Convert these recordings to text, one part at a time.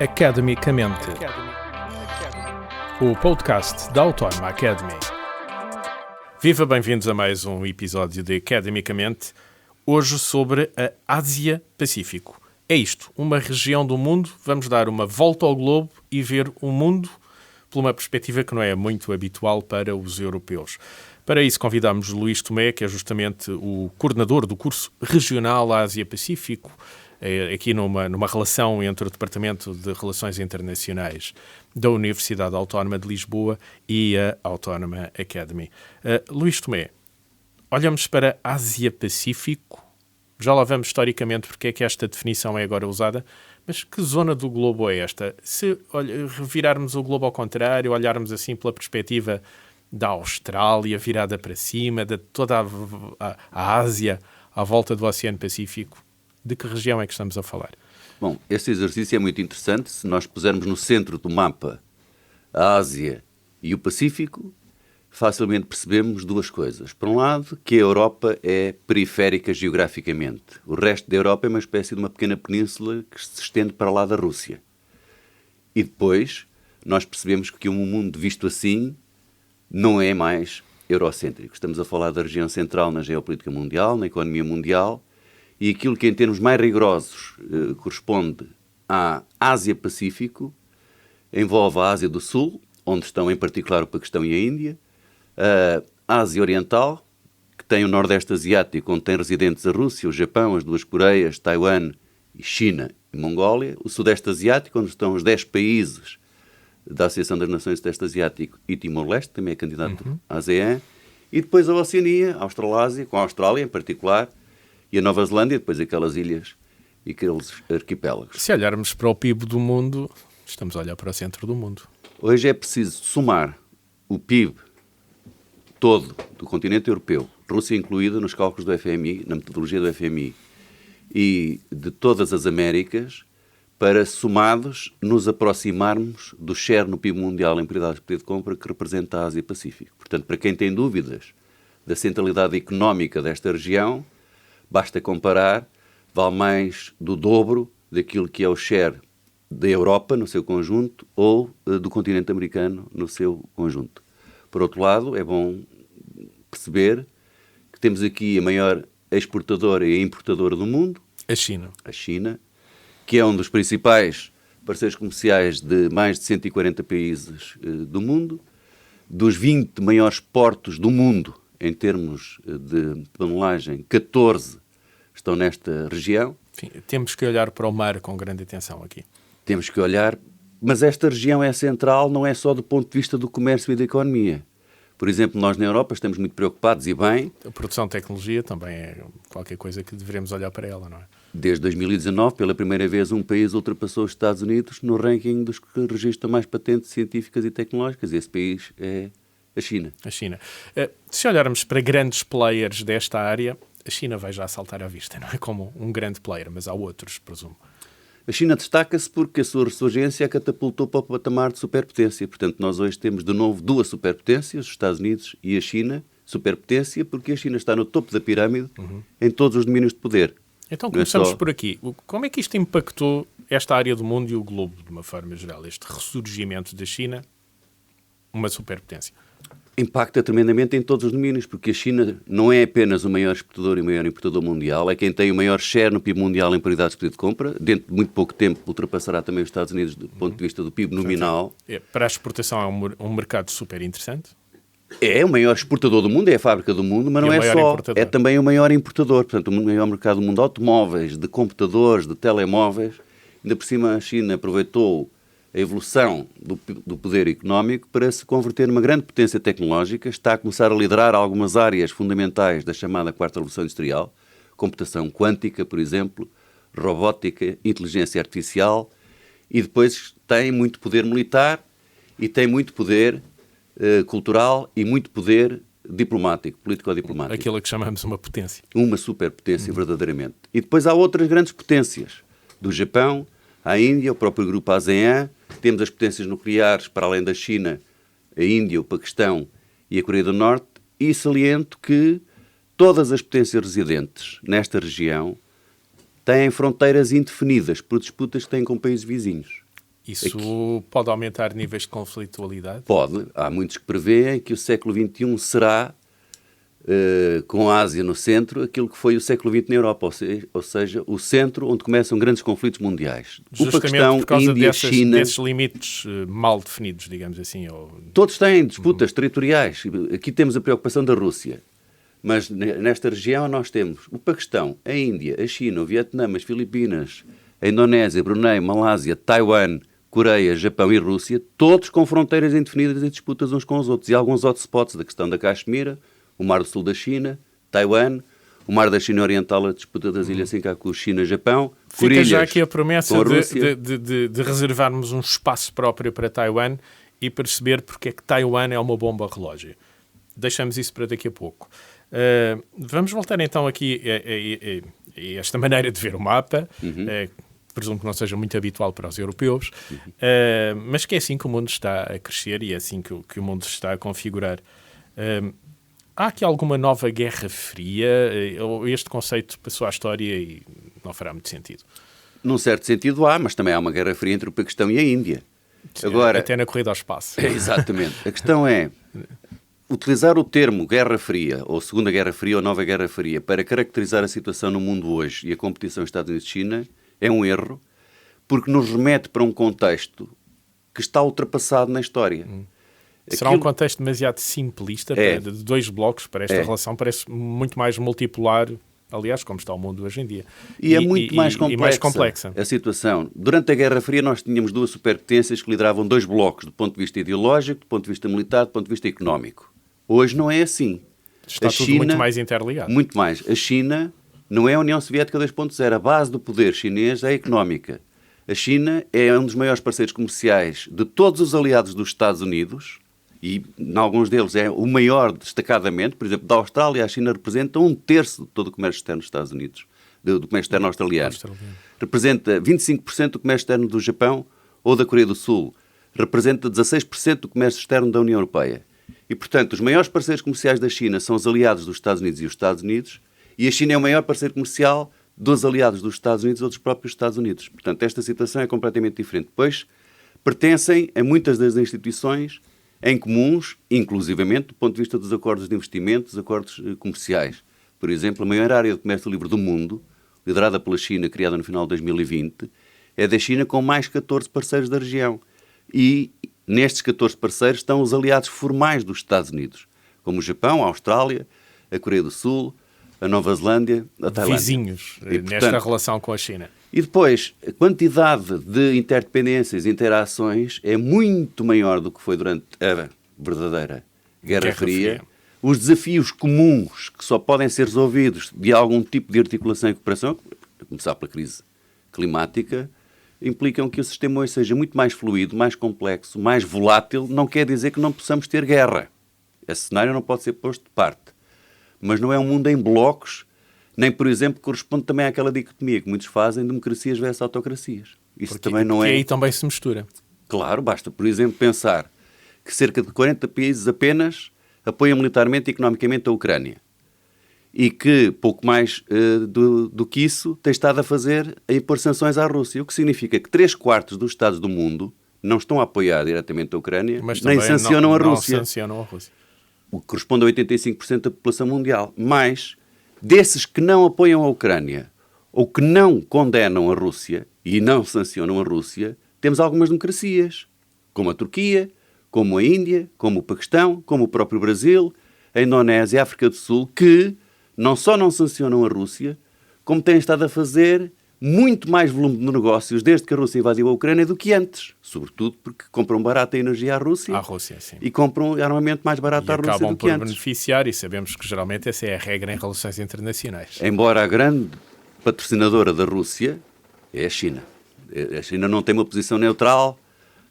Academicamente, o podcast da Autónoma Academy. Viva, bem-vindos a mais um episódio de Academicamente, hoje sobre a Ásia-Pacífico. É isto, uma região do mundo, vamos dar uma volta ao globo e ver o mundo por uma perspectiva que não é muito habitual para os europeus. Para isso convidamos Luís Tomé, que é justamente o coordenador do curso regional Ásia-Pacífico, aqui numa relação entre o Departamento de Relações Internacionais da Universidade Autónoma de Lisboa e a Autónoma Academy. Luís Tomé, olhamos para Ásia-Pacífico, já lá vamos historicamente porque é que esta definição é agora usada, mas que zona do globo é esta? Se revirarmos o globo ao contrário, olharmos assim pela perspectiva da Austrália virada para cima, de toda a Ásia à volta do Oceano Pacífico, de que região é que estamos a falar? Bom, esse exercício é muito interessante. Se nós pusermos no centro do mapa a Ásia e o Pacífico, facilmente percebemos duas coisas. Por um lado, que a Europa é periférica geograficamente. O resto da Europa é uma espécie de uma pequena península que se estende para lá da Rússia. E depois, nós percebemos que um mundo visto assim não é mais eurocêntrico. Estamos a falar da região central na geopolítica mundial, na economia mundial, e aquilo que em termos mais rigorosos corresponde à Ásia-Pacífico envolve a Ásia do Sul, onde estão em particular o Paquistão e a Índia, a Ásia Oriental, que tem o Nordeste Asiático, onde tem residentes a Rússia, o Japão, as duas Coreias, Taiwan, e China e Mongólia, o Sudeste Asiático, onde estão os 10 países da Associação das Nações do Sudeste Asiático e Timor-Leste, também é candidato à ASEAN, e depois a Oceania, a Australásia, com a Austrália em particular, e a Nova Zelândia, depois aquelas ilhas e aqueles arquipélagos. Se olharmos para o PIB do mundo, estamos a olhar para o centro do mundo. Hoje é preciso somar o PIB todo do continente europeu, Rússia incluída nos cálculos do FMI, na metodologia do FMI, e de todas as Américas, para, somados, nos aproximarmos do share no PIB mundial em paridade de poder de compra que representa a Ásia-Pacífico. Portanto, para quem tem dúvidas da centralidade económica desta região, basta comparar, vale mais do dobro daquilo que é o share da Europa no seu conjunto ou do continente americano no seu conjunto. Por outro lado, é bom perceber que temos aqui a maior exportadora e importadora do mundo, a China, que é um dos principais parceiros comerciais de mais de 140 países do mundo, dos 20 maiores portos do mundo em termos de tonelagem, 14 estão nesta região. Enfim, temos que olhar para o mar com grande atenção aqui. Temos que olhar, mas esta região é central, não é só do ponto de vista do comércio e da economia. Por exemplo, nós na Europa estamos muito preocupados, e bem... A produção de tecnologia também é qualquer coisa que devemos olhar para ela, não é? Desde 2019, pela primeira vez, um país ultrapassou os Estados Unidos no ranking dos que registram mais patentes científicas e tecnológicas. Esse país é a China. A China. Se olharmos para grandes players desta área, a China vai já saltar à vista, não é como um grande player, mas há outros, presumo. A China destaca-se porque a sua ressurgência a catapultou para o patamar de superpotência. Portanto, nós hoje temos de novo duas superpotências, os Estados Unidos e a China, superpotência, porque a China está no topo da pirâmide em todos os domínios de poder. Então começamos por aqui. Como é que isto impactou esta área do mundo e o globo, de uma forma geral? Este ressurgimento da China, uma superpotência. Impacta tremendamente em todos os domínios, porque a China não é apenas o maior exportador e o maior importador mundial, é quem tem o maior share no PIB mundial em paridade de poder de compra. Dentro de muito pouco tempo ultrapassará também os Estados Unidos do ponto de vista do PIB nominal. Para a exportação é um mercado super interessante. É o maior exportador do mundo, é a fábrica do mundo, mas não é só, é também o maior importador. Portanto, o maior mercado do mundo de automóveis, de computadores, de telemóveis. Ainda por cima a China aproveitou a evolução do poder económico para se converter numa grande potência tecnológica, está a começar a liderar algumas áreas fundamentais da chamada Quarta Revolução Industrial, computação quântica, por exemplo, robótica, inteligência artificial, e depois tem muito poder militar e tem muito poder cultural e muito poder diplomático, político-diplomático. Aquilo que chamamos uma potência. Uma superpotência, verdadeiramente. E depois há outras grandes potências, do Japão, a Índia, o próprio grupo ASEAN, temos as potências nucleares, para além da China, a Índia, o Paquistão e a Coreia do Norte, e saliento que todas as potências residentes nesta região têm fronteiras indefinidas por disputas que têm com países vizinhos. Isso pode aumentar níveis de conflitualidade? Pode. Há muitos que prevêem que o século XXI será, com a Ásia no centro, aquilo que foi o século XX na Europa, ou seja, o centro onde começam grandes conflitos mundiais. Justamente o Paquistão, por causa Índia, China, desses limites mal definidos, digamos assim. Todos têm disputas territoriais. Aqui temos a preocupação da Rússia. Mas nesta região nós temos o Paquistão, a Índia, a China, o Vietnã, as Filipinas, a Indonésia, Brunei, Malásia, Taiwan, Coreia, Japão e Rússia, todos com fronteiras indefinidas e disputas uns com os outros. E alguns hotspots da questão da Caxemira, o Mar do Sul da China, Taiwan, o Mar da China Oriental, a disputa das Ilhas Senkaku, China-Japão, Fica já aqui a promessa de reservarmos um espaço próprio para Taiwan e perceber porque é que Taiwan é uma bomba relógio. Deixamos isso para daqui a pouco. Vamos voltar então aqui a esta maneira de ver o mapa. Presumo que não seja muito habitual para os europeus, mas que é assim que o mundo está a crescer e é assim que o mundo se está a configurar. Há aqui alguma nova Guerra Fria? Ou este conceito passou à história e não fará muito sentido? Num certo sentido há, mas também há uma Guerra Fria entre o Paquistão e a Índia. Sim, agora, até na corrida ao espaço. Exatamente. A questão é, utilizar o termo Guerra Fria, ou Segunda Guerra Fria, ou Nova Guerra Fria, para caracterizar a situação no mundo hoje e a competição Estados Unidos-China, é um erro, porque nos remete para um contexto que está ultrapassado na história. Será um contexto demasiado simplista, de dois blocos para esta relação, parece muito mais multipolar, aliás, como está o mundo hoje em dia. E é muito mais complexa a situação. Durante a Guerra Fria nós tínhamos duas superpotências que lideravam dois blocos, do ponto de vista ideológico, do ponto de vista militar, do ponto de vista económico. Hoje não é assim. Está tudo muito mais interligado. Muito mais. A China não é a União Soviética 2.0. A base do poder chinês é económica. A China é um dos maiores parceiros comerciais de todos os aliados dos Estados Unidos e, em alguns deles, é o maior destacadamente. Por exemplo, da Austrália, a China representa 1/3 de todo o comércio externo dos Estados Unidos, do comércio externo australiano. Representa 25% do comércio externo do Japão ou da Coreia do Sul. Representa 16% do comércio externo da União Europeia. E, portanto, os maiores parceiros comerciais da China são os aliados dos Estados Unidos e os Estados Unidos, e a China é o maior parceiro comercial dos aliados dos Estados Unidos ou dos próprios Estados Unidos. Portanto, esta situação é completamente diferente. Depois, pertencem a muitas das instituições em comuns, inclusivamente do ponto de vista dos acordos de investimento, dos acordos comerciais. Por exemplo, a maior área de comércio livre do mundo, liderada pela China, criada no final de 2020, é da China com mais 14 parceiros da região. E nestes 14 parceiros estão os aliados formais dos Estados Unidos, como o Japão, a Austrália, a Coreia do Sul, a Nova Zelândia, a Tailândia. Vizinhos nesta relação com a China. E depois, a quantidade de interdependências e interações é muito maior do que foi durante a verdadeira Guerra Fria. Os desafios comuns que só podem ser resolvidos de algum tipo de articulação e cooperação, a começar pela crise climática, implicam que o sistema hoje seja muito mais fluido, mais complexo, mais volátil. Não quer dizer que não possamos ter guerra. Esse cenário não pode ser posto de parte. Mas não é um mundo em blocos, nem, por exemplo, corresponde também àquela dicotomia que muitos fazem, democracias versus autocracias. Isso também não é... E aí também se mistura. Claro, basta, por exemplo, pensar que cerca de 40 países apenas apoiam militarmente e economicamente a Ucrânia. E que, pouco mais do que isso, tem estado a impor sanções à Rússia. O que significa que 3/4 dos Estados do mundo não estão a apoiar diretamente a Ucrânia, nem sancionam a Rússia. Não sancionam a Rússia. O que corresponde a 85% da população mundial. Mas, desses que não apoiam a Ucrânia ou que não condenam a Rússia e não sancionam a Rússia, temos algumas democracias, como a Turquia, como a Índia, como o Paquistão, como o próprio Brasil, a Indonésia, a África do Sul, que não só não sancionam a Rússia, como têm estado a fazer muito mais volume de negócios desde que a Rússia invadiu a Ucrânia do que antes. Sobretudo porque compram barata energia à Rússia. Sim. E compram armamento mais barato à Rússia do que antes. E acabam por beneficiar, e sabemos que geralmente essa é a regra em relações internacionais. Embora a grande patrocinadora da Rússia é a China. A China não tem uma posição neutral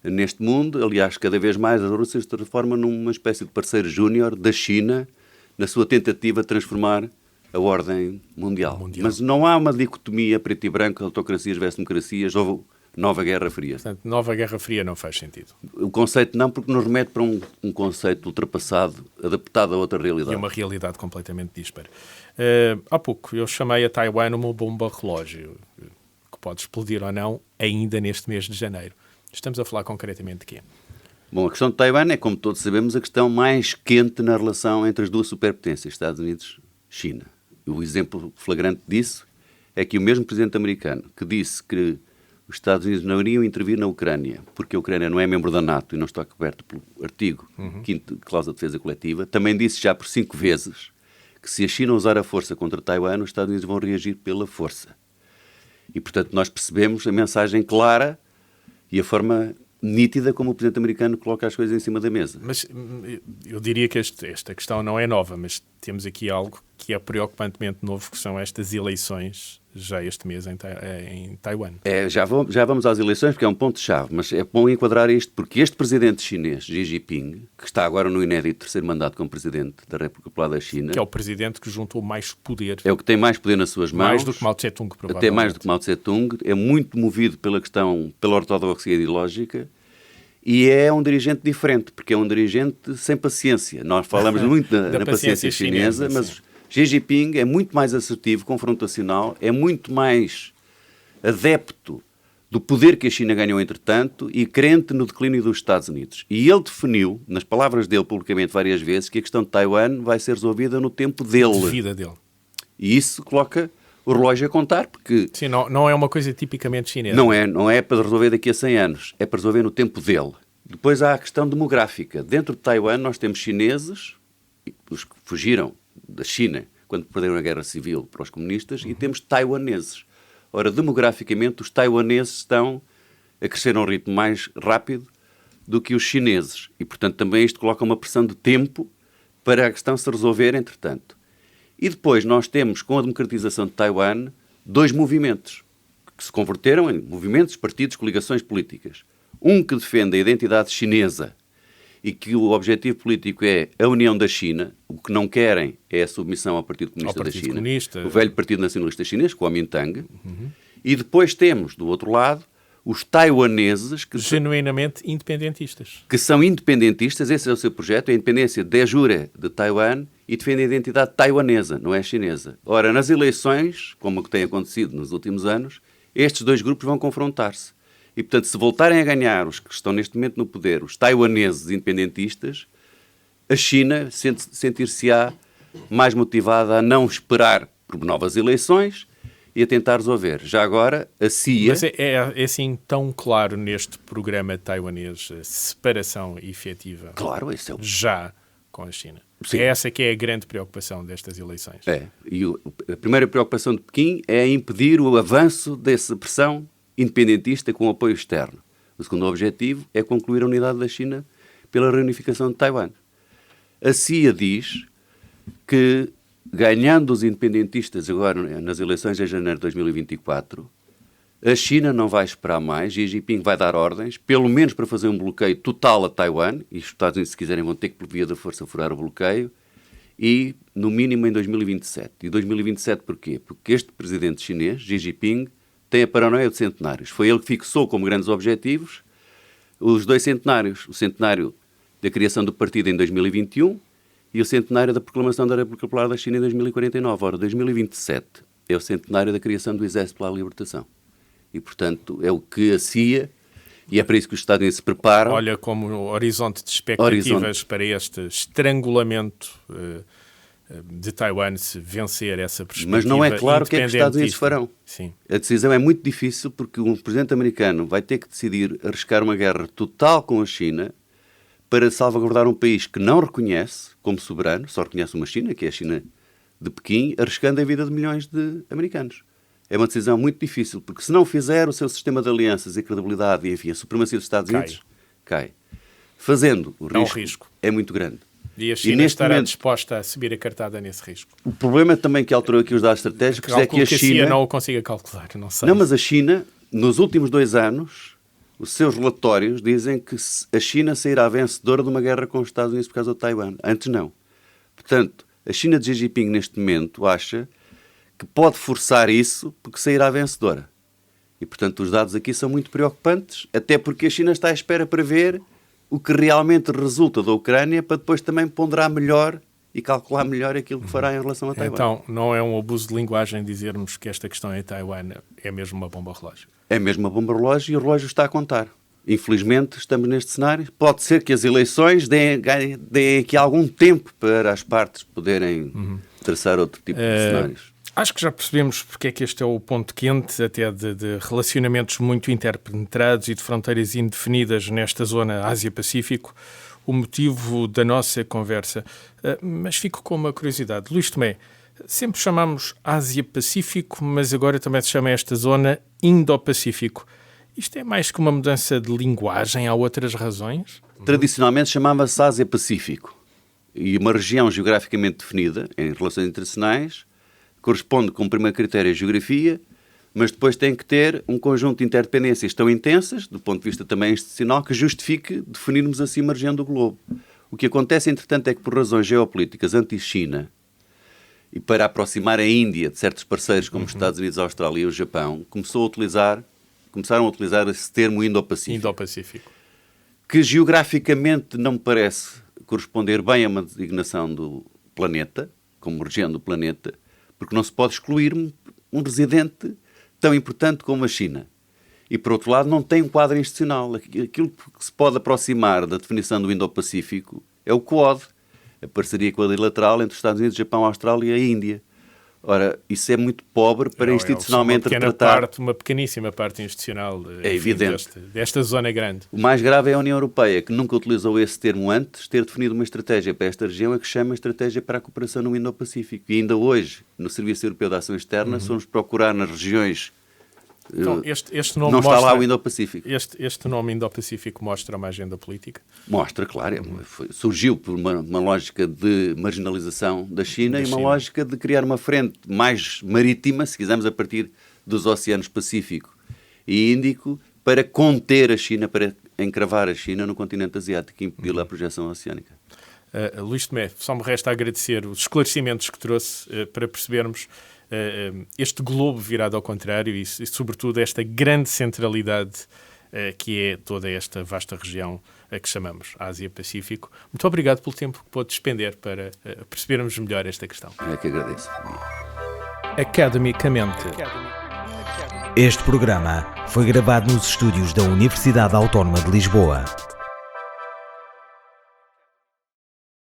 neste mundo. Aliás, cada vez mais a Rússia se transforma numa espécie de parceiro júnior da China na sua tentativa de transformar a ordem mundial. Mas não há uma dicotomia preto e branco, autocracias versus democracias, ou nova Guerra Fria. Portanto, nova Guerra Fria não faz sentido. O conceito não, porque nos remete para um conceito ultrapassado, adaptado a outra realidade. E uma realidade completamente dispara. Há pouco eu chamei a Taiwan uma bomba relógio, que pode explodir ou não ainda neste mês de janeiro. Estamos a falar concretamente de quê? Bom, a questão de Taiwan é, como todos sabemos, a questão mais quente na relação entre as duas superpotências, Estados Unidos e China. E o exemplo flagrante disso é que o mesmo presidente americano que disse que os Estados Unidos não iriam intervir na Ucrânia, porque a Ucrânia não é membro da NATO e não está coberta pelo artigo 5º de Cláusula de Defesa Coletiva, também disse já por 5 vezes que se a China usar a força contra Taiwan, os Estados Unidos vão reagir pela força. E, portanto, nós percebemos a mensagem clara e a forma nítida como o presidente americano coloca as coisas em cima da mesa. Mas eu diria que esta questão não é nova, mas temos aqui algo que é preocupantemente novo, que são estas eleições já este mês em Taiwan. Já vamos às eleições, porque é um ponto-chave, mas é bom enquadrar isto, porque este presidente chinês, Xi Jinping, que está agora no inédito terceiro mandato como presidente da República Popular da China... Que é o presidente que juntou mais poder. É o que tem mais poder nas suas mãos. Mais do que Mao Tse-tung, provavelmente. Até mais do que Mao Tse-tung. É muito movido pela ortodoxia ideológica e é um dirigente diferente, porque é um dirigente sem paciência. Nós falamos muito na paciência chinesa, mas Xi Jinping é muito mais assertivo, confrontacional, é muito mais adepto do poder que a China ganhou entretanto e crente no declínio dos Estados Unidos. E ele definiu, nas palavras dele publicamente várias vezes, que a questão de Taiwan vai ser resolvida no tempo dele. De vida dele. E isso coloca o relógio a contar, porque... Sim, não é uma coisa tipicamente chinesa. Não é para resolver daqui a 100 anos, é para resolver no tempo dele. Depois há a questão demográfica. Dentro de Taiwan nós temos chineses, os que fugiram da China quando perderam a guerra civil para os comunistas, e temos taiwaneses. Ora, demograficamente, os taiwaneses estão a crescer a um ritmo mais rápido do que os chineses. E, portanto, também isto coloca uma pressão de tempo para a questão se resolver, entretanto. E depois nós temos, com a democratização de Taiwan, 2 movimentos que se converteram em movimentos, partidos, coligações políticas. Um que defende a identidade chinesa e que o objetivo político é a união da China. O que não querem é a submissão ao Partido Comunista da China. O velho Partido Nacionalista Chinês, com o Kuomintang. E depois temos, do outro lado, os taiwaneses... genuinamente independentistas. Que são independentistas, esse é o seu projeto, a independência de jure de Taiwan e defendem a identidade taiwanesa, não é chinesa. Ora, nas eleições, como tem acontecido nos últimos anos, estes 2 grupos vão confrontar-se. E, portanto, se voltarem a ganhar os que estão neste momento no poder, os taiwaneses independentistas, a China sentir-se-á mais motivada a não esperar por novas eleições e a tentar resolver. Já agora, a CIA... Mas é assim tão claro neste programa taiwanês a separação efetiva? Claro, esse é o... Já com a China. Sim. É essa que é a grande preocupação destas eleições. E a primeira preocupação de Pequim é impedir o avanço dessa pressão independentista com apoio externo. O segundo objetivo é concluir a unidade da China pela reunificação de Taiwan. A CIA diz que, ganhando os independentistas agora nas eleições de janeiro de 2024, a China não vai esperar mais, Xi Jinping vai dar ordens, pelo menos para fazer um bloqueio total a Taiwan, e os Estados Unidos, se quiserem, vão ter que, por via da força, furar o bloqueio, e, no mínimo, em 2027. E 2027 porquê? Porque este presidente chinês, Xi Jinping, tem a paranoia de centenários. Foi ele que fixou como grandes objetivos os 2 centenários. O centenário da criação do partido em 2021 e o centenário da proclamação da República Popular da China em 2049. Ora, 2027 é o centenário da criação do Exército para a Libertação. E, portanto, é o que a CIA, e é para isso que os Estados Unidos se preparam... Olha como o horizonte de expectativas para este estrangulamento de Taiwan, se vencer essa perspectiva. Mas não é claro o que é que os Estados Unidos farão. Sim. A decisão é muito difícil porque um presidente americano vai ter que decidir arriscar uma guerra total com a China para salvaguardar um país que não reconhece como soberano, só reconhece uma China, que é a China de Pequim, arriscando a vida de milhões de americanos. É uma decisão muito difícil, porque se não fizer, o seu sistema de alianças e credibilidade e, enfim, a supremacia dos Estados Unidos cai. Fazendo, o risco é muito grande. E a China estará disposta a subir a cartada nesse risco. O problema também que alterou aqui os dados estratégicos é que a China... não o consiga calcular, não sei. Não, mas a China, nos últimos 2 anos, os seus relatórios dizem que a China sairá vencedora de uma guerra com os Estados Unidos por causa de Taiwan. Antes não. Portanto, a China de Xi Jinping, neste momento, acha que pode forçar isso porque sairá vencedora. E, portanto, os dados aqui são muito preocupantes, até porque a China está à espera para ver o que realmente resulta da Ucrânia para depois também ponderar melhor e calcular melhor aquilo que fará em relação a Taiwan. Então, não é um abuso de linguagem dizermos que esta questão em Taiwan é mesmo uma bomba relógio? É mesmo uma bomba relógio e o relógio está a contar. infelizmente, estamos neste cenário. Pode ser que as eleições deem aqui algum tempo para as partes poderem traçar outro tipo de cenários. Acho que já percebemos porque é que este é o ponto quente, até de relacionamentos muito interpenetrados e de fronteiras indefinidas nesta zona Ásia-Pacífico, o motivo da nossa conversa. Mas fico com uma curiosidade. Luís Tomé, sempre chamámos Ásia-Pacífico, mas agora também se chama esta zona Indo-Pacífico. Isto é mais que uma mudança de linguagem? Há outras razões? Tradicionalmente chamava-se Ásia-Pacífico. E uma região geograficamente definida, em relações internacionais, corresponde como primeiro critério a geografia, mas depois tem que ter um conjunto de interdependências tão intensas, do ponto de vista também institucional, que justifique definirmos assim uma região do globo. O que acontece, entretanto, é que por razões geopolíticas anti-China e para aproximar a Índia de certos parceiros como os Estados Unidos, a Austrália e o Japão, começaram a utilizar esse termo Indo-Pacífico. Indo-Pacífico. Que geograficamente não me parece corresponder bem a uma designação do planeta, como região do planeta, porque não se pode excluir um residente tão importante como a China. E, por outro lado, não tem um quadro institucional. Aquilo que se pode aproximar da definição do Indo-Pacífico é o Quad, a parceria quadrilateral entre os Estados Unidos, Japão, Austrália e a Índia. Ora, isso é muito pobre para institucionalmente retratar... Uma pequeníssima parte institucional evidente. Desta zona grande. O mais grave é a União Europeia, que nunca utilizou esse termo antes, ter definido uma estratégia para esta região, a que chama Estratégia para a Cooperação no Indo-Pacífico. E ainda hoje, no Serviço Europeu de Ação Externa, se formos procurar nas regiões... Então, este nome não está lá o Indo-Pacífico. Este nome Indo-Pacífico mostra uma agenda política? Mostra, claro. Surgiu por uma lógica de marginalização da China e uma lógica de criar uma frente mais marítima, se quisermos, a partir dos oceanos Pacífico e Índico, para conter a China, para encravar a China no continente asiático e impedir-lhe a projeção oceânica. Luís Tomé, só me resta agradecer os esclarecimentos que trouxe para percebermos este globo virado ao contrário e sobretudo, esta grande centralidade que é toda esta vasta região a que chamamos Ásia-Pacífico. Muito obrigado pelo tempo que pôde despender para percebermos melhor esta questão. É que agradeço. Academicamente. Este programa foi gravado nos estúdios da Universidade Autónoma de Lisboa.